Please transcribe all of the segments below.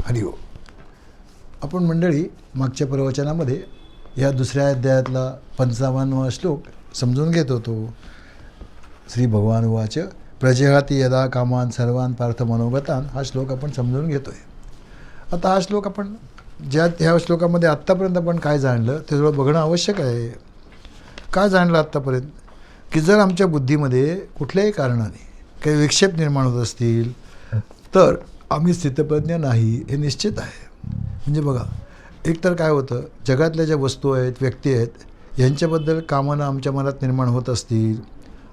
हरिओम. आपण मंडळी मागच्या प्रवचनामध्ये या दुसऱ्या अध्यायातला 55वा श्लोक समजून घेत होतो. श्री भगवान उवाच प्रजहाती यदा कामान सर्वान पार्थ मनोगतान हा श्लोक आपण समजून घेतो आहे. आता हा श्लोक आपण ह्या श्लोकामध्ये आत्तापर्यंत आपण काय जाणलं ते थोडं बघणं आवश्यक आहे. काय जाणलं आत्तापर्यंत की जर आमच्या बुद्धीमध्ये कुठल्याही कारणाने काही विक्षेप निर्माण होत असतील तर आम्ही स्थितप्रज्ञ नाही हे निश्चित आहे. म्हणजे बघा, एकतर काय होतं, जगातल्या ज्या वस्तू आहेत, व्यक्ती आहेत, यांच्याबद्दल कामना आमच्या मनात निर्माण होत असतील.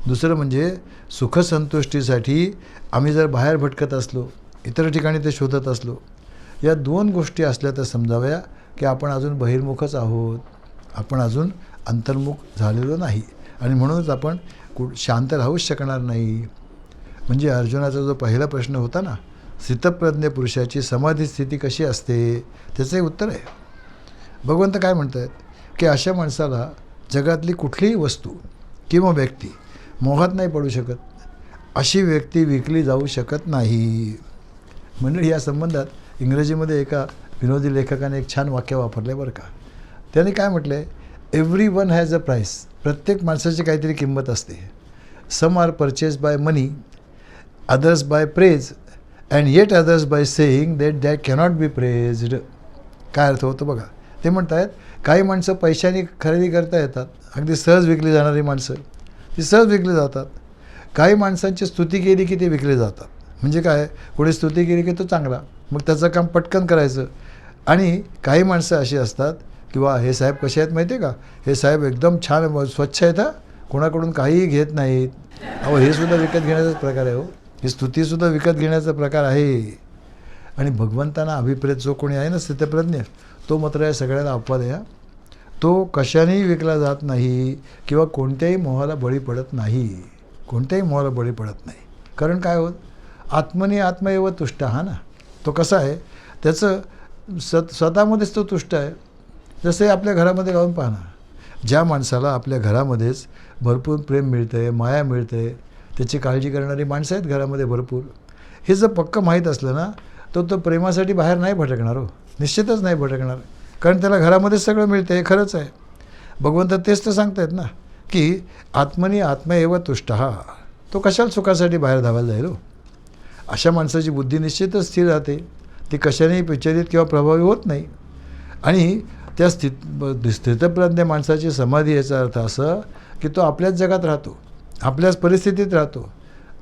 दुसरं म्हणजे सुखसंतुष्टीसाठी आम्ही जर बाहेर भटकत असलो, इतर ठिकाणी ते शोधत असलो, या दोन गोष्टी असल्या तर समजाव्या की आपण अजून बहिर्मुखच आहोत, आपण अजून अंतर्मुख झालेलो नाही आणि म्हणूनच आपण शांत राहूच शकणार नाही. म्हणजे अर्जुनाचा जो पहिला प्रश्न होता ना, स्थितप्रज्ञ पुरुषाची समाधी स्थिती कशी असते, त्याचं उत्तर आहे. भगवंत काय म्हणत आहेत की अशा माणसाला जगातली कुठलीही वस्तू किंवा व्यक्ती मोहात नाही पडू शकत. अशी व्यक्ती विकली जाऊ शकत नाही. म्हणजे या संबंधात इंग्रजीमध्ये एका विनोदी लेखकाने एक छान वाक्य वापरलं आहे बरं का. त्याने काय म्हटलं आहे, everyone has a price. प्रत्येक माणसाची काहीतरी किंमत असते. Some are purchase by money, others by praise and yet others by saying that cannot be praised. काय अर्थ होतो बघा. ते म्हणत आहेत काही माणसं पैशाने खरेदी करता येतात, अगदी सहज विकली जाणारी माणसं ती सहज विकली जातात. काही माणसांची स्तुती केली की ते विकले जातात. म्हणजे काय, कोणी स्तुती केली की तो चांगला, मग त्याचं काम पटकन करायचं. आणि काही माणसं अशी असतात किंवा हे साहेब कसे आहेत माहिती आहे का, हे साहेब एकदम छान स्वच्छ आहेत, कोणाकडून काहीही घेत नाहीत. अहो हे सुद्धा विकत घेण्याचाच प्रकार आहे. हो, ही स्तुतीसुद्धा विकत घेण्याचा प्रकार आहे. आणि भगवंतांना अभिप्रेत जो कोणी आहे ना स्थितप्रज्ञ, तो मात्र या सगळ्याला अपवाद आहे. तो कशानेही विकला जात नाही किंवा कोणत्याही मोहाला बळी पडत नाही, कोणत्याही मोहाला बळी पडत नाही. कारण काय होत, आत्मनी आत्मएव तुष्ट हा ना, तो कसा आहे, त्याचं स्वतःमध्येच तो तुष्ट आहे. जसे आपल्या घरामध्ये जाऊन पाहा ना, ज्या माणसाला आपल्या घरामध्येच भरपूर प्रेम मिळतं आहे, माया मिळतं आहे, त्याची काळजी करणारी माणसं आहेत घरामध्ये भरपूर, हे जर पक्कं माहीत असलं ना, तो प्रेमासाठी बाहेर नाही भटकणार. हो, निश्चितच नाही भटकणार. कारण त्याला घरामध्येच सगळं मिळतं, हे खरंच आहे. भगवंत तेच तर सांगतायत ना की आत्मनी आत्मएव तुष्ट हा, तो कशाला सुखासाठी बाहेर धावायला जाईल. हो, अशा माणसाची बुद्धी निश्चितच स्थिर राहते. ती कशानेही विचलित किंवा प्रभावी होत नाही. आणि त्या स्थितप्रज्ञ माणसाची समाधी याचा अर्थ असं की तो आपल्याच जगात राहतो, आपल्याच परिस्थितीत राहतो.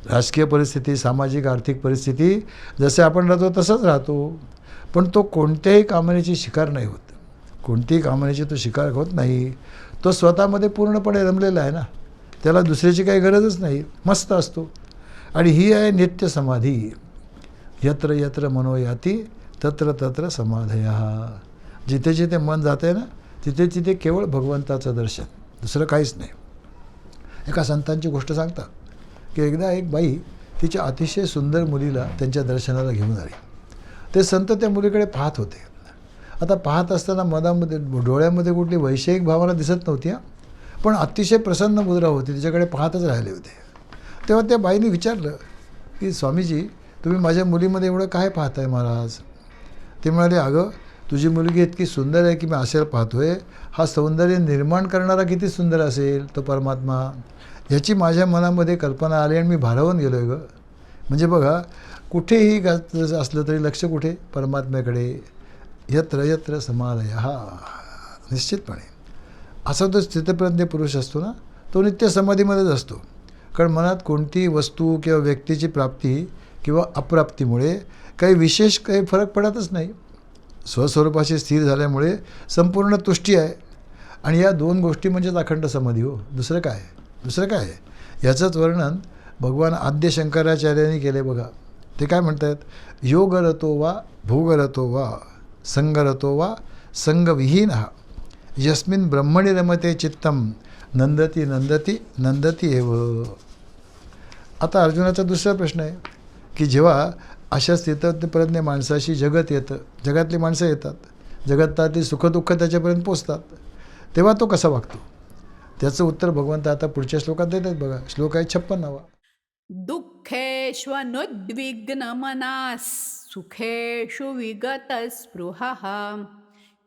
राजकीय परिस्थिती, सामाजिक आर्थिक परिस्थिती जसे आपण राहतो तसंच राहतो. पण तो कोणत्याही कामनेची शिकार नाही होत, कोणतीही कामनेची तो शिकार होत नाही. तो स्वतःमध्ये पूर्णपणे रमलेला आहे ना, त्याला दुसऱ्याची काही गरजच नाही, मस्त असतो. आणि ही आहे नित्य समाधी. यत्र यत्र मनो याती तत्र तत्र समाधयः. जिथे जिथे मन जाते ना, तिथे तिथे केवळ भगवंताचं दर्शन, दुसरं काहीच नाही. एका संतांची गोष्ट सांगतात की एकदा एक बाई तिच्या अतिशय सुंदर मुलीला त्यांच्या दर्शनाला घेऊन आली. ते संत त्या मुलीकडे पाहत होते. आता पाहत असताना मनामध्ये डोळ्यामध्ये कुठली वैषयिक भावना दिसत नव्हती, पण अतिशय प्रसन्न मुद्रा होती, तिच्याकडे पाहतच राहिले होते. तेव्हा त्या बाईने विचारलं की स्वामीजी, तुम्ही माझ्या मुलीमध्ये एवढं काय पाहताय महाराज. ते म्हणाले, अगं तुझी मुलगी इतकी सुंदर आहे की मी असेल पाहतोय, हा सौंदर्य निर्माण करणारा किती सुंदर असेल तो परमात्मा, ह्याची माझ्या मनामध्ये कल्पना आली आणि मी भारावून गेलो आहे गं. म्हणजे बघा, कुठेही असलं तरी लक्ष कुठे, परमात्म्याकडे. यत्र यत्र समाधयः. निश्चितपणे असा तो स्थितप्रज्ञ पुरुष असतो ना, तो नित्य समाधीमध्येच असतो. कारण मनात कोणतीही वस्तू किंवा व्यक्तीची प्राप्ती किंवा अप्राप्तीमुळे काही विशेष काही फरक पडतच नाही. स्वस्वरूपाशी स्थिर झाल्यामुळे संपूर्ण तुष्टी आहे. आणि या दोन गोष्टी म्हणजेच अखंड समाधी. हो, दुसरं काय, दुसरं काय आहे. याचंच वर्णन भगवान आद्य शंकराचार्यांनी केले बघा. ते काय म्हणतात, योगरतो वा भोगरतो वा संगरतो वा संगविहीन यस्मिन ब्रह्मणि रमते चित्तम नंदती नंदती नंदती एव. आता अर्जुनाचा दुसरा प्रश्न आहे की जेव्हा अशा स्थितप्रज्ञ माणसाशी जगत येतं, जगातली माणसं येतात, जगतातील सुखदुःख त्याच्यापर्यंत पोचतात, तेव्हा तो कसा वागतो. त्याचं उत्तर भगवंत आता पुढच्या श्लोकात देतात बघा. श्लोक आहे 56वा. दुःख सुखेष्वनुद्विग्नमनाः सुखेषु विगतस्पृहः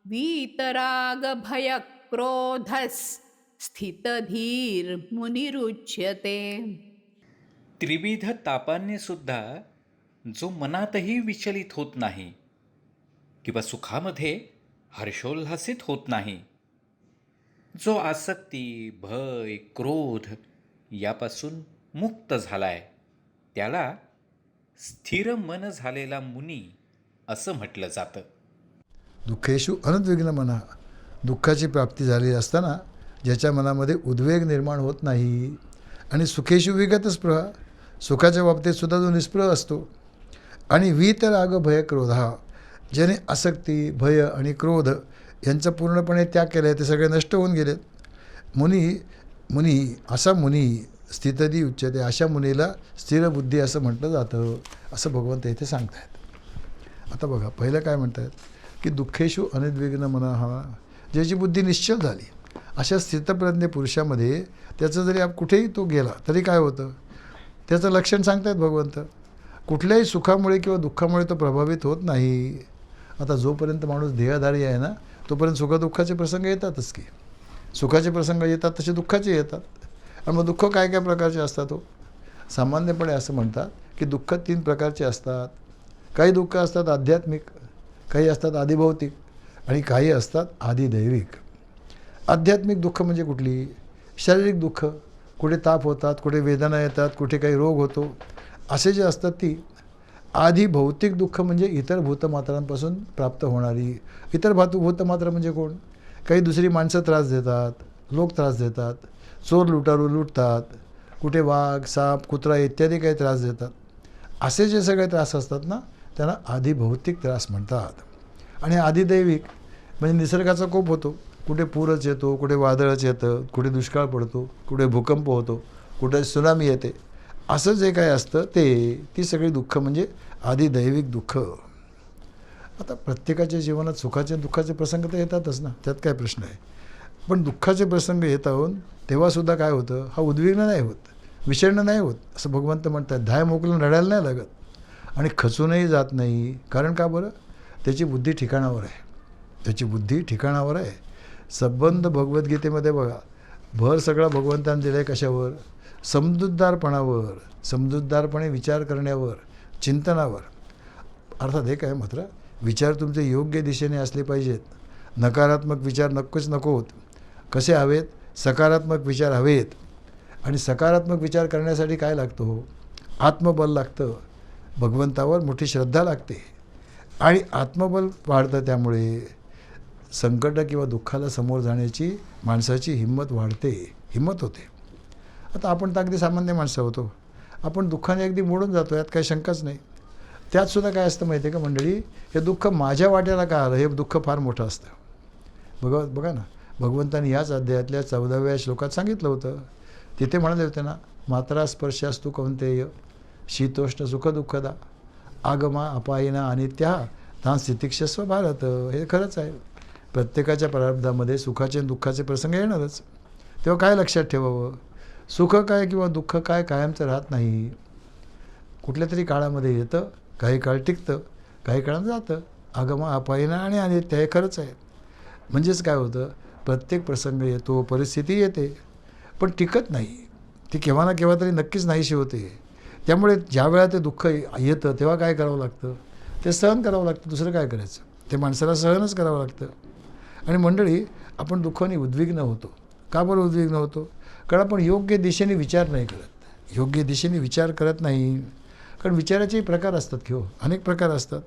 वीतरागभयक्रोधः स्थितधीर्मुनिरुच्यते. त्रिविध तापांनी सुद्धा जो मनातही विचलित होत नाही किंवा सुखामध्ये हर्षोल्हासित होत नाही, जो आसक्ती, भय, क्रोध यापासून मुक्त झालाय, त्याला स्थिर मन झालेला मुनी असं म्हटलं जातं. दुःखेषु अनुद्विग्न मना, दुःखाची प्राप्ती झालेली असताना ज्याच्या मनामध्ये उद्वेग निर्माण होत नाही, आणि सुखेषु विगत स्पृहा, सुखाच्या बाबतीत सुद्धा जो निस्पृह असतो, आणि वीतराग भय क्रोधा, ज्याने आसक्ती, भय आणि क्रोध यांचा पूर्णपणे त्याग केला आहे, ते सगळे नष्ट होऊन गेलेत. असा मुनी स्थितधी उच्यते, अशा मुनीला स्थिर बुद्धी असं म्हटलं जातं, असं भगवंत इथे सांगतायत. आता बघा, पहिलं काय म्हणतात की दुःखेषु अनुद्विग्न मनः, ज्याची बुद्धी निश्चल झाली, अशा स्थितप्रज्ञ पुरुषामध्ये त्याचं जरी कुठेही तो गेला तरी काय होतं, त्याचं लक्षण सांगतायत भगवंत. कुठल्याही सुखामुळे किंवा दुःखामुळे तो प्रभावित होत नाही. आता जोपर्यंत माणूस देहधारी आहे ना, तोपर्यंत सुखदुःखाचे प्रसंग येतातच की. सुखाचे प्रसंग येतात तसे दुःखाचे येतात. आणि मग दुःख काय काय प्रकारचे असतात हो? सामान्यपणे असं म्हणतात की दुःख 3 प्रकारचे असतात. काही दुःख असतात आध्यात्मिक, काही असतात आदिभौतिक, आणि काही असतात आदिदैविक. आध्यात्मिक दुःख म्हणजे कुठली? शारीरिक दुःख, कुठे ताप होतात, कुठे वेदना येतात, कुठे काही रोग होतो, असे जे असतात ती. आधी भौतिक दुःख म्हणजे इतर भूतमात्रांपासून प्राप्त होणारी. इतर भूतमात्रा म्हणजे कोण? काही दुसरी माणसं त्रास देतात, लोक त्रास देतात, चोर लुटारू लुटतात, कुठे वाघ, साप, कुत्रा इत्यादी काही त्रास देतात. असे जे सगळे त्रास असतात ना, त्यांना आधी भौतिक त्रास म्हणतात. आणि आदिदैविक म्हणजे निसर्गाचा कोप होतो, कुठे पूरच येतो, कुठे वादळच येतं, कुठे दुष्काळ पडतो, कुठे भूकंप होतो, कुठे सुनामी येते, असं जे काय असतं ती सगळी दुःख म्हणजे आदिदैविक दुःख. आता प्रत्येकाच्या जीवनात सुखाचे दुःखाचे प्रसंग तर येतातच ना, त्यात काय प्रश्न आहे. पण दुःखाचे प्रसंग येताहून तेव्हासुद्धा काय होतं, हा उद्विग्न नाही होत, विषण्ण नाही होत, असं भगवंत म्हणतात. धाय मोकलून रडायला नाही लागत, आणि खचूनही जात नाही. कारण का बरं? त्याची बुद्धी ठिकाणावर आहे. त्याची बुद्धी ठिकाणावर आहे. संबंध भगवद्गीतेमध्ये बघा, भर सगळा भगवंताने दिला आहे कशावर? समजूतदारपणावर, समजूतदारपणे विचार करण्यावर, चिंतनावर. अर्थात हे काय मात्र, विचार तुमचे योग्य दिशेने असले पाहिजेत. नकारात्मक विचार नकोत. कसे हवेत? सकारात्मक विचार हवेत. आणि सकारात्मक विचार करण्यासाठी काय लागतं हो? आत्मबल लागतं, भगवंतावर मोठी श्रद्धा लागते, आणि आत्मबल वाढतं. त्यामुळे संकट किंवा दुःखाला समोर जाण्याची माणसाची हिंमत वाढते, हिंमत होते. आता आपण तर अगदी सामान्य माणसं होतो, आपण दुःखाने अगदी मोडून जातो, यात काही शंकाच नाही. त्यातसुद्धा काय असतं माहिती आहे का मंडळी, हे दुःख माझ्या वाट्याला का आलं, हे दुःख फार मोठं असतं. बघा ना, भगवंतांनी याच अध्यायातल्या 14व्या श्लोकात सांगितलं होतं. तिथे म्हणाले होते ना, मात्रा स्पर्शास्तु कौंतेय शीतोष्ण सुखदुःखदा आगमा अपायिना अनित्या तान स्थितिक्षस्व भारत. हे खरंच आहे. प्रत्येकाच्या प्रारब्धामध्ये सुखाचे आणि दुःखाचे प्रसंग येणारच. तेव्हा काय लक्षात ठेवावं, सुख काय किंवा दुःख काय कायमचं राहत नाही. कुठल्या तरी काळामध्ये येतं, काही काळ टिकतं, काही काळात जातं. आगमा अपायिना आणि अनित्य, हे खरंच आहे. म्हणजेच काय होतं, प्रत्येक प्रसंग येतो, परिस्थिती येते, पण टिकत नाही. ती केव्हा ना केव्हा तरी नक्कीच नाहीशी होते. त्यामुळे ज्या वेळा ते दुःख येतं तेव्हा काय करावं लागतं, ते सहन करावं लागतं. दुसरं काय करायचं, ते माणसाला सहनच करावं लागतं. आणि मंडळी, आपण दुःखाने उद्विग्न होतो. का बरं उद्विग्न होतो? कारण आपण योग्य दिशेने विचार नाही करत. योग्य दिशेने विचार करत नाही. कारण विचाराचेही प्रकार असतात की हो, अनेक प्रकार असतात.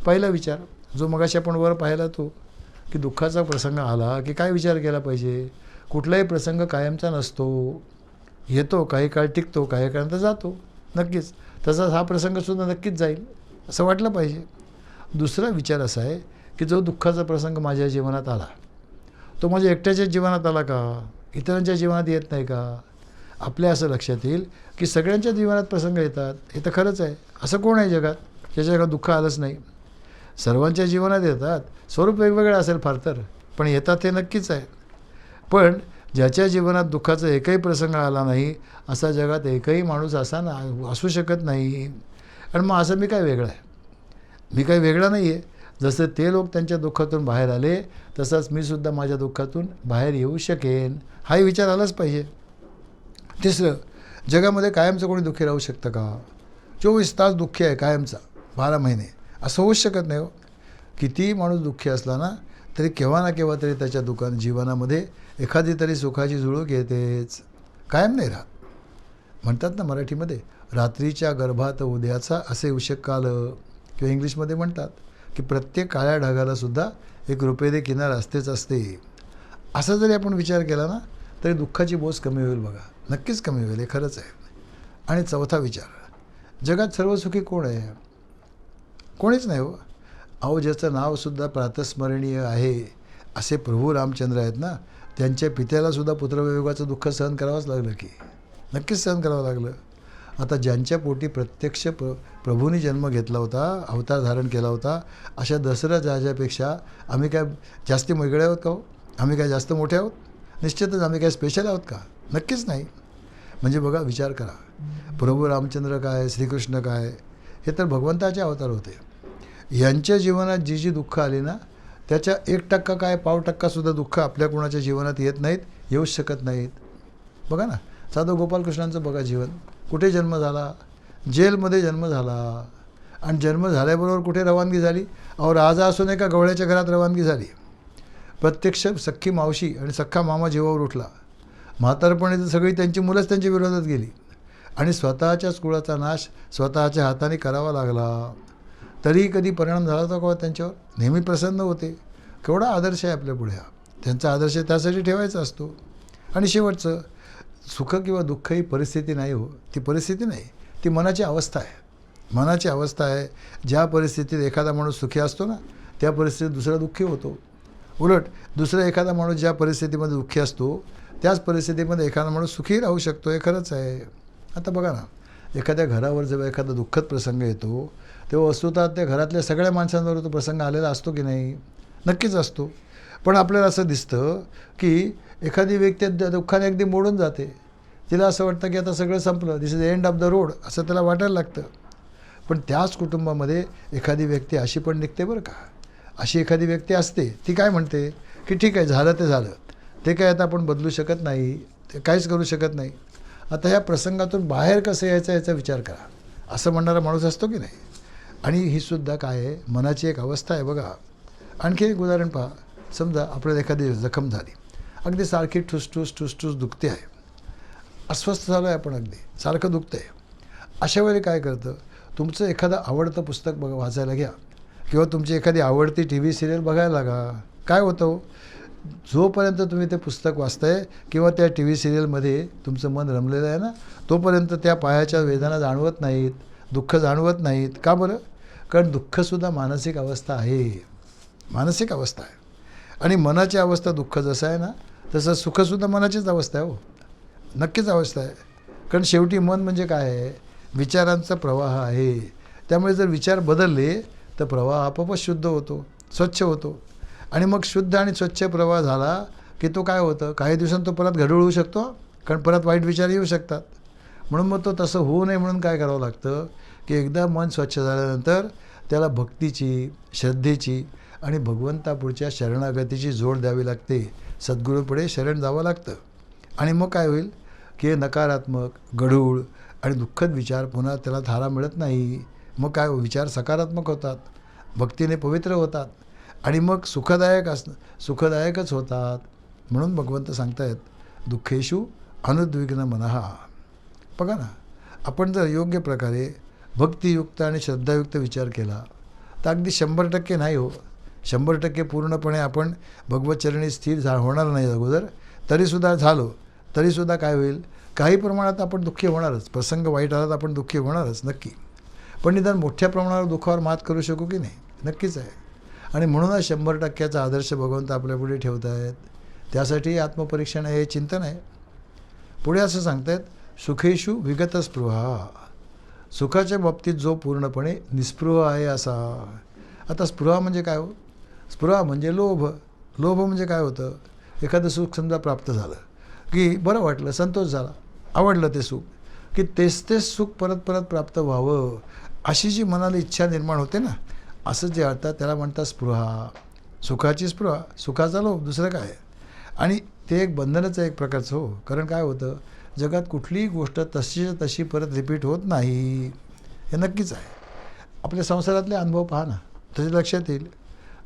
पहिला विचार जो मगाशी आपण वर पाहिला तो, की दुःखाचा प्रसंग आला की काय विचार केला पाहिजे. कुठलाही प्रसंग कायमचा नसतो, येतो, काही काळ टिकतो, काही काळानंतर जातो. नक्कीच तसाच हा प्रसंगसुद्धा नक्कीच जाईल, असं वाटलं पाहिजे. दुसरा विचार असा आहे की जो दुःखाचा प्रसंग माझ्या जीवनात आला, तो माझ्या एकट्याच्या जीवनात आला का, इतरांच्या जीवनात येत नाही का? आपल्या असं लक्षात येईल की सगळ्यांच्या जीवनात प्रसंग येतात. हे तर खरंच आहे. असं कोण आहे जगात ज्याच्या जगात दुःख आलंच नाही? सर्वांच्या जीवनात येतात. स्वरूप वेगवेगळं असेल फार तर, पण येतात हे नक्कीच आहे. पण ज्याच्या जीवनात दुःखाचा एकही प्रसंग आला नाही असा जगात एकही माणूस असा ना असू शकत नाही. आणि मग असं मी काय वेगळं आहे? मी काही वेगळा नाही आहे. जसं ते लोक त्यांच्या दुःखातून बाहेर आले तसंच मी सुद्धा माझ्या दुःखातून बाहेर येऊ शकेन, हाही विचार आलाच पाहिजे. तिसरं, जगामध्ये कायमचं कोणी दुःखी राहू शकतं का? 24 तास दुःखी आहे कायमचा, 12 महिने, असं होऊच शकत नाही हो. कितीही माणूस दुःखी असला ना तरी केव्हा ना केव्हा तरी त्याच्या जीवनामध्ये एखादी तरी सुखाची झुळूक येतेच, कायम नाही राहत. म्हणतात ना मराठीमध्ये, रात्रीच्या गर्भात उद्याचा असे उशक आलं, किंवा इंग्लिशमध्ये म्हणतात की प्रत्येक काळ्या ढगालासुद्धा एक रुपेरी किनार असतेच असते. असा जरी आपण विचार केला ना तरी दुःखाची बोज कमी होईल बघा, नक्कीच कमी होईल, हे खरंच आहे. आणि चौथा विचार, जगात सर्वसुखी कोण आहे? कोणीच नाही हो. अहो, ज्याचं नावसुद्धा प्रातस्मरणीय आहे असे प्रभू रामचंद्र आहेत ना, त्यांच्या पित्यालासुद्धा पुत्रवियोगाचं दुःख सहन करावंच लागलं की, नक्कीच सहन करावं लागलं. आता ज्यांच्या पोटी प्रत्यक्ष प्रभूंनी जन्म घेतला होता, अवतार धारण केला होता, अशा दसऱ्या राजापेक्षा आम्ही काय जास्ती वेगळे आहोत का हो? आम्ही काय जास्त मोठे आहोत? निश्चितच आम्ही काय स्पेशल आहोत का? नक्कीच नाही. म्हणजे बघा, विचार करा, प्रभू रामचंद्र काय, श्रीकृष्ण काय, हे तर भगवंताचे अवतार होते. यांच्या जीवनात जी जी दुःख आली ना त्याच्या 1% काय, 0.5% दुःख आपल्या कोणाच्या जीवनात येत नाहीत, येऊच शकत नाहीत. बघा ना, साधं गोपालकृष्णांचं बघा जीवन. कुठे जन्म झाला? जेलमध्ये जन्म झाला. आणि जन्म झाल्याबरोबर कुठे रवानगी झाली? अहो, राजा असून एका गवळ्याच्या घरात रवानगी झाली. प्रत्यक्ष सख्खी मावशी आणि सख्खा मामा जीवावर उठला. म्हातारपणी तर सगळी त्यांची मुलंच त्यांच्या विरोधात गेली आणि स्वतःच्याच कुळाचा नाश स्वतःच्या हाताने करावा लागला. तरीही कधी परिणाम झाला होता का त्यांच्यावर? नेहमी प्रसन्न होते. केवढा आदर्श आहे आपल्या पुढे हा. त्यांचा आदर्श त्यासाठी ठेवायचा असतो. आणि शेवटचं, सुख किंवा दुःख ही परिस्थिती नाही हो. ती परिस्थिती नाही, ती मनाची अवस्था आहे. मनाची अवस्था आहे. ज्या परिस्थितीत एखादा माणूस सुखी असतो ना त्या परिस्थितीत दुसरा दुःखी होतो. उलट दुसरा एखादा माणूस ज्या परिस्थितीमध्ये दुःखी असतो त्याच परिस्थितीमध्ये एखादा माणूस सुखी राहू शकतो, हे खरंच आहे. आता बघा ना, एखाद्या घरावर जेव्हा एखादा दुःखद प्रसंग येतो तेव्हा वस्तुतः त्या घरातल्या सगळ्या माणसांवर तो प्रसंग आलेला असतो की नाही? नक्कीच असतो. पण आपल्याला असं दिसतं की एखादी व्यक्ती दुःखाने अगदी मोडून जाते. तिला असं वाटतं की आता सगळं संपलं, this is the end of the road, असं त्याला वाटायला लागतं. पण त्याच कुटुंबामध्ये एखादी व्यक्ती अशी पण निघते बरं का. अशी एखादी व्यक्ती असते, ती काय म्हणते की ठीक आहे, झालं ते झालं, ते काय आता आपण बदलू शकत नाही, ते काहीच करू शकत नाही, आता ह्या प्रसंगातून बाहेर कसं यायचं याचा विचार करा, असं म्हणणारा माणूस असतो की नाही. आणि ही सुद्धा काय आहे, मनाची एक अवस्था आहे बघा. आणखी एक उदाहरण पहा. समजा आपल्याला एखादी जखम झाली, अगदी सारखी ठुसठुस ठुसठुस दुखते आहे, अस्वस्थ झालो आहे आपण, अगदी सारखं दुखतं आहे. अशा वेळी काय करतं, तुमचं एखादं आवडतं पुस्तक वाचायला घ्या किंवा तुमची एखादी आवडती TV सिरियल बघायला लागा. काय होतं, जोपर्यंत तुम्ही ते पुस्तक वाचताय किंवा त्या TV सिरियलमध्ये तुमचं मन रमलेलं आहे ना, तोपर्यंत त्या पायाच्या वेदना जाणवत नाहीत, दुःख जाणवत नाहीत. का बरं? कारण दुःखसुद्धा मानसिक अवस्था आहे, मानसिक अवस्था आहे. आणि मनाची अवस्था दुःख जसं आहे ना तसं सुखसुद्धा मनाचीच अवस्था आहे हो, नक्कीच अवस्था आहे. कारण शेवटी मन म्हणजे काय आहे, विचारांचा प्रवाह आहे. त्यामुळे जर विचार बदलले तर प्रवाह आपोआपच शुद्ध होतो, स्वच्छ होतो. आणि मग शुद्ध आणि स्वच्छ प्रवाह झाला की तो काय होतं, काही दिवसांत तो परत गढूळ होऊ शकतो, कारण परत वाईट विचार येऊ शकतात. म्हणून मग तो तसं होऊ नये म्हणून काय करावं लागतं की एकदा मन स्वच्छ झाल्यानंतर त्याला भक्तीची, श्रद्धेची आणि भगवंतापुढच्या शरणागतीची जोड द्यावी लागते. सद्गुरूपुढे शरण जावं लागतं. आणि मग काय होईल की नकारात्मक, गढूळ आणि दुःखद विचार पुन्हा त्याला थारा मिळत नाही. मग काय, विचार सकारात्मक होतात, भक्तीने पवित्र होतात आणि मग सुखदायकच होतात. म्हणून भगवंत सांगतायत, दुःखेषु अनुद्विग्न मनः. बघा ना, आपण जर योग्य प्रकारे भक्तियुक्त आणि श्रद्धायुक्त विचार केला तर अगदी 100% नाही हो, 100% पूर्णपणे आपण भगवतचरणी स्थिर होणार नाही अगोदर, तरीसुद्धा झालो तरीसुद्धा काय होईल, काही प्रमाणात आपण दुःखी होणारच. प्रसंग वाईट आला तर आपण दुःखी होणारच नक्की. पण निदान मोठ्या प्रमाणावर दुःखावर मात करू शकू की नाही? नक्कीच आहे. आणि म्हणूनच 100%चा आदर्श भगवंत आपल्यापुढे ठेवत आहेत. त्यासाठी आत्मपरीक्षण हे चिंतन आहे. पुढे असं सांगतायत, सुखेषु विगत स्पृहा. सुखाच्या बाबतीत जो पूर्णपणे निस्पृह आहे असा. आता स्पृहा म्हणजे काय हो? स्पृहा म्हणजे लोभ. लोभ म्हणजे काय होतं, एखादं सुख समजा प्राप्त झालं की बरं वाटलं, संतोष झाला, आवडलं ते सुख, की तेच तेच सुख परत परत प्राप्त व्हावं अशी जी मनाला इच्छा निर्माण होते ना, असं जे अर्थ त्याला म्हणतात स्पृहा. सुखाची स्पृहा, सुखाचा लोभ, दुसरं काय. आणि ते एक बंधनच आहे एक प्रकारचं. हो, कारण काय होतं, जगात कुठलीही गोष्ट तशीच्या तशी परत रिपीट होत नाही, हे नक्कीच आहे. आपल्या संसारातले अनुभव पहा ना, त्याच्या लक्षात येईल.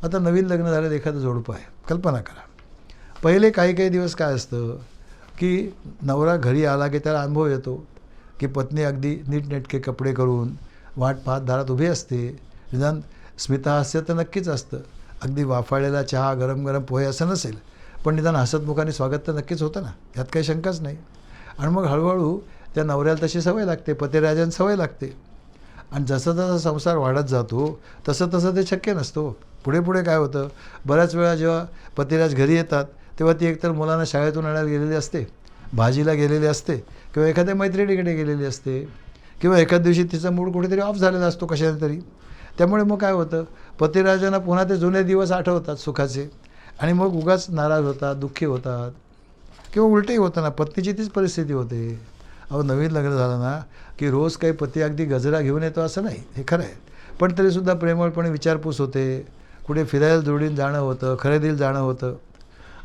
आता नवीन लग्न झालेलं एखादं जोडपं आहे, कल्पना करा. पहिले काही काही दिवस काय असतं की नवरा घरी आला की त्याला अनुभव येतो की पत्नी अगदी नीटनेटके कपडे करून वाट पाहत दारात उभी असते. निदान स्मितहास्य तर नक्कीच असतं. अगदी वाफाळलेला चहा, गरम गरम पोहे असं नसेल, पण निदान हसतमुखाने स्वागत तर नक्कीच होतं ना, यात काही शंकाच नाही. आणि मग हळूहळू त्या नवऱ्याला तशी सवय लागते, पतिराजांना सवय लागते. आणि जसं जसं संसार वाढत जातो तसं तसं ते शक्य नसतं. पुढे पुढे काय होतं, बऱ्याच वेळा जेव्हा पतिराज घरी येतात तेव्हा ती एकतर मुलांना शाळेतून आणायला गेलेली असते, भाजीला गेलेली असते, किंवा एखाद्या मैत्रिणीकडे गेलेली असते, किंवा एखाद दिवशी तिचा मूड कुठेतरी ऑफ झालेला असतो कशाने तरी. त्यामुळे मग काय होतं, पतिराजांना पुन्हा ते जुने दिवस आठवतात सुखाचे, आणि मग उगाच नाराज होतात, दुःखी होतात, किंवा उलटही होतं ना, पत्नीची तीच परिस्थिती होते. अहो, नवीन लग्न झालं ना की रोज काही पती अगदी गजरा घेऊन येतो असं नाही, हे खरं आहे. पण तरीसुद्धा प्रेमळपणे विचारपूस होते, कुठे फिरायला जोडीन जाणं होतं, खरेदीला जाणं होतं.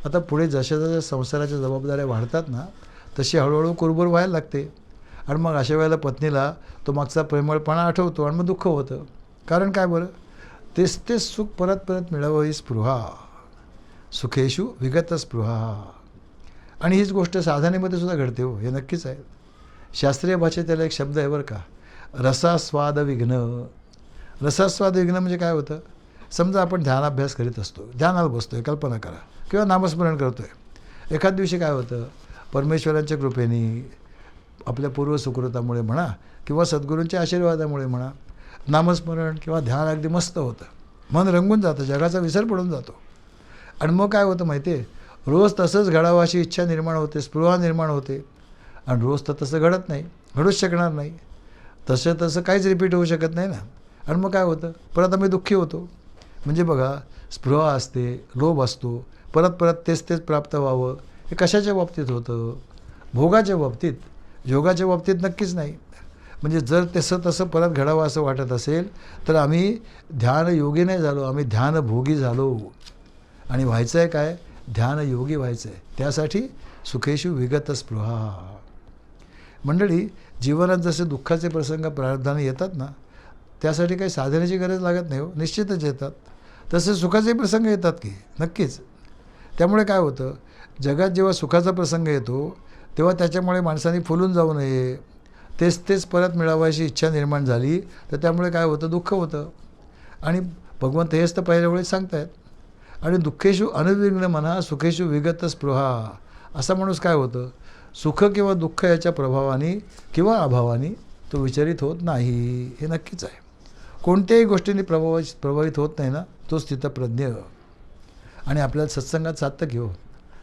आता पुढे जशा जशा संसाराच्या जबाबदाऱ्या वाढतात ना, तशी हळूहळू कुरबुर व्हायला लागते. आणि मग अशा वेळेला पत्नीला तो मागचा प्रेमळपणा आठवतो आणि मग दुःख होतं. कारण काय बरं, तेच तेच सुख परत परत मिळावं ही स्पृहा. सुखेषु विगत स्पृहा. आणि हीच गोष्ट साधनेमध्ये सुद्धा घडते. हो, हे नक्कीच आहे. शास्त्रीय भाषेत त्याला एक शब्द आहे बरं का, रसास्वाद विघ्न. रसास्वाद विघ्न म्हणजे काय होतं, समजा आपण ध्यानाभ्यास करीत असतो, ध्यानाला बसतो आहे, कल्पना करा, किंवा नामस्मरण करतो आहे. एखाद दिवशी काय होतं, परमेश्वरांच्या कृपेने, आपल्या पूर्वसुकृतामुळे म्हणा, किंवा सद्गुरूंच्या आशीर्वादामुळे म्हणा, नामस्मरण किंवा ध्यान अगदी मस्त होतं, मन रंगून जातं, जगाचा विसर पडून जातो. आणि मग काय होतं माहिती आहे, रोज तसंच घडावं अशी इच्छा निर्माण होते, स्पृहा निर्माण होते. आणि रोज तर तसं घडत नाही, घडूच शकणार नाही. तसं काहीच रिपीट होऊ शकत नाही ना. आणि मग काय होतं, परत आम्ही दुःखी होतो. म्हणजे बघा, स्पृहा असते, लोभ असतो, परत परत तेच तेच प्राप्त व्हावं. हे कशाच्या बाबतीत होतं, भोगाच्या बाबतीत, योगाच्या बाबतीत नक्कीच नाही. म्हणजे जर तसं परत घडावं असं वाटत असेल तर आम्ही ध्यानयोगी नाही झालो, आम्ही ध्यानभोगी झालो. आणि व्हायचं आहे काय, ध्यानयोगी व्हायचं आहे. त्यासाठी सुखेषु विगत स्पृहा. मंडळी, जीवनात जसे दुःखाचे प्रसंग प्रारब्धाने येतात ना, त्यासाठी काही साधनेची गरज लागत नाही. हो, निश्चितच येतात. तसे सुखाचे प्रसंग येतात की नक्कीच. त्यामुळे काय होतं, जगात जेव्हा सुखाचा प्रसंग येतो तेव्हा त्याच्यामुळे माणसाने फुलून जाऊ नये. तेच तेच परत मिळावायची इच्छा निर्माण झाली तर त्यामुळे काय होतं, दुःख होतं. आणि भगवंत हेच तर पहिल्या वेळेस सांगतायत. आणि दुःखेषु अनुविघ्न मना सुखेषु विगत स्पृहा. असा माणूस काय होतं, सुख किंवा दुःख याच्या प्रभावाने किंवा अभावाने तो विचलित होत नाही, हे नक्कीच आहे. कोणत्याही गोष्टींनी प्रभावित होत नाही ना, तो स्थितप्रज्ञ. आणि आपल्याला सत्संगात साधतं की हो,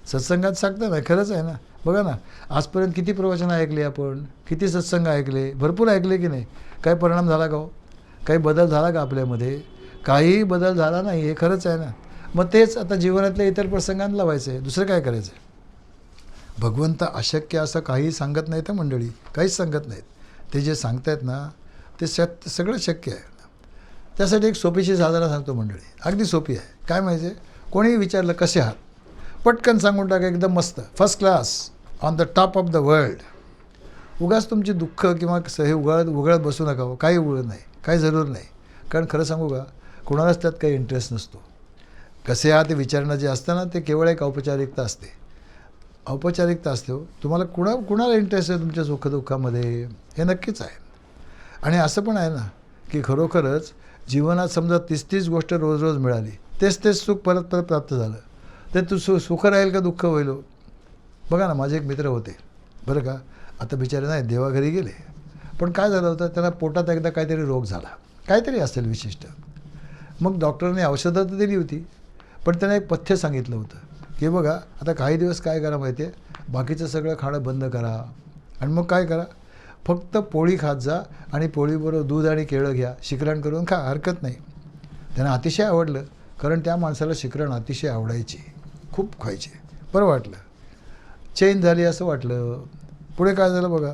सत्संगात सांगतं ना, खरंच आहे ना. बघा ना, आजपर्यंत किती प्रवचनं ऐकले आपण, किती सत्संग ऐकले, भरपूर ऐकले की नाही. काही परिणाम झाला का हो, काही बदल झाला का आपल्यामध्ये, काहीही बदल झाला नाही, हे खरंच आहे ना. मग तेच आता जीवनातल्या इतर प्रसंगांना लावायचं आहे, दुसरं काय करायचं आहे. भगवंत अशक्य असं काही सांगत नाहीत मंडळी, काहीच सांगत नाहीत. ते जे सांगतायत ना, ते सगळं शक्य आहे. त्यासाठी एक सोपीशी साधना सांगतो मंडळी, अगदी सोपी आहे. काय माहिती आहे, कोणीही विचारलं कसे आहात, पटकन सांगून टाका, एकदम मस्त, first class, on the top of the world. उगाच तुमची दुःख किंवा हे उघळत बसू नका हो, काही उघड नाही, काही जरूर नाही. कारण खरं सांगू का, कोणालाच त्यात काही इंटरेस्ट नसतो. कसे आहात ते विचारणं जे असतं ना, ते केवळ एक औपचारिकता असते, औपचारिकता असते. हो, तुम्हाला कुणाला इंटरेस्ट आहे तुमच्या सुखदुःखामध्ये, हे नक्कीच आहे. आणि असं पण आहे ना की खरोखरच जीवनात समजा 30 गोष्ट रोज रोज मिळाली, तेच सुख परत परत प्राप्त झालं, ते तू सुख राहील का दुःख होईल. बघा ना, माझे एक मित्र होते बरं का, आता बिचारे नाही, देवाघरी गेले. पण काय झालं होतं, त्यांना पोटात एकदा काहीतरी रोग झाला, काहीतरी असेल विशिष्ट. मग डॉक्टरने औषधं तर दिली होती, पण त्याने एक पथ्य सांगितलं होतं की बघा, आता काही दिवस काय करा माहिती आहे, बाकीचं सगळं खाणं बंद करा. आणि मग काय करा, फक्त पोळी खात जा आणि पोळीबरोबर दूध आणि केळं घ्या, शिकरण करून खा, हरकत नाही. त्यांना अतिशय आवडलं, कारण त्या माणसाला शिकरण अतिशय आवडायची, खूप खायचे, बरं वाटलं. चेंज झाली असं वाटलं. पुढे काय झालं बघा,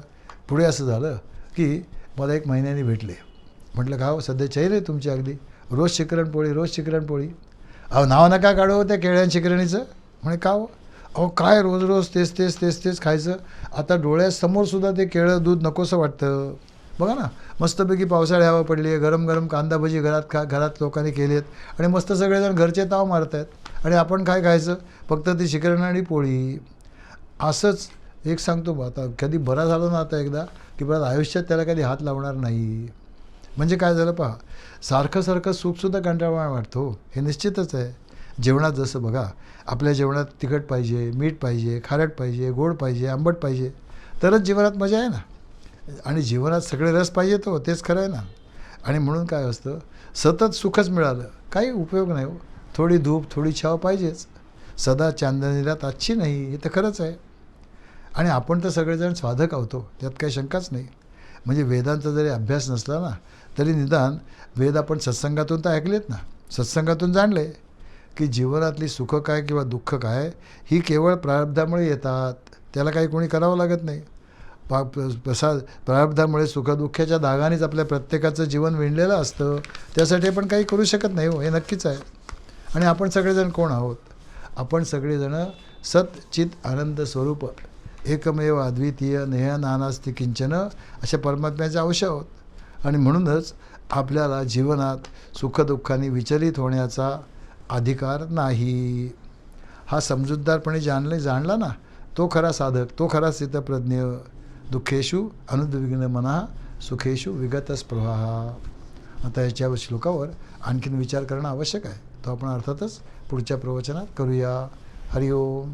पुढे असं झालं की मला 1 महिन्याने भेटले. म्हटलं का हो सध्या चैन आहे तुमची अगदी, रोज शिकरणपोळी रोज शिकरणपोळी. अहो नाव नका काढू त्या केळ्या आणि शिकरणीचं. म्हणे का हो, अहो काय रोज रोज तेच तेच तेच तेच खायचं. आता डोळ्यासमोरसुद्धा ते केळं दूध नकोसं वाटतं. बघा ना, मस्तपैकी पावसाळी हवा पडली आहे, गरम गरम कांदा भजी घरात लोकांनी केली आहेत आणि मस्त सगळेजण घरचे ताव मारत आहेत आणि आपण काय खायचं, फक्त ती शिकरण आणि पोळी. असंच एक सांगतो बा, आता कधी बरा झाला ना आता एकदा की परत आयुष्यात त्याला कधी हात लावणार नाही. म्हणजे काय झालं पहा, सारखं सारखं सूपसुद्धा कंटाळवाणा वाटतो, हे निश्चितच आहे. जेवणात जसं बघा, आपल्या जेवणात तिखट पाहिजे, मीठ पाहिजे, खारट पाहिजे, गोड पाहिजे, आंबट पाहिजे, तरच जीवनात मजा आहे ना. आणि जीवनात सगळे रस पाहिजे तो, तेच खरं आहे ना. आणि म्हणून काय असतं, सतत सुखच मिळालं काही उपयोग नाही हो. थोडी धूप थोडी छाव पाहिजेच. सदा चांदणीला ताची नाही, हे तर खरंच आहे. आणि आपण तर सगळेजण साधक आहोतो, त्यात काही शंकाच नाही. म्हणजे वेदांचा जरी अभ्यास नसला ना तरी निदान वेद आपण सत्संगातून तर ऐकलेत ना, सत्संगातून जाणले की जीवनातली सुख काय किंवा दुःख काय ही केवळ प्रारब्धामुळे येतात. त्याला काही कोणी करावं लागत नाही. प्रारब्धामुळे सुखदुःखाच्या धागानेच आपल्या प्रत्येकाचं जीवन विणलेलं असतं. त्यासाठी आपण काही करू शकत नाही हो, हे नक्कीच आहे. आणि आपण सगळेजण कोण आहोत, आपण सगळेजणं सत चित आनंद स्वरूप एकमेव अद्वितीय नेह नानास्ति किंचन अशा परमात्म्याचे अंश आहोत. आणि म्हणूनच आपल्याला जीवनात सुखदुःखाने विचलित होण्याचा अधिकार नाही. हा समजूतदारपणे जाणला ना, तो खरा साधक, तो खरा स्थितप्रज्ञ. दुःखेषु अनुद्विग्न मना सुखेषु विगत स्पृहा. आता याच्या श्लोकावर आणखीन विचार करणं आवश्यक आहे. तो आपण अर्थातच पुढच्या प्रवचनात करूया. हरिओम.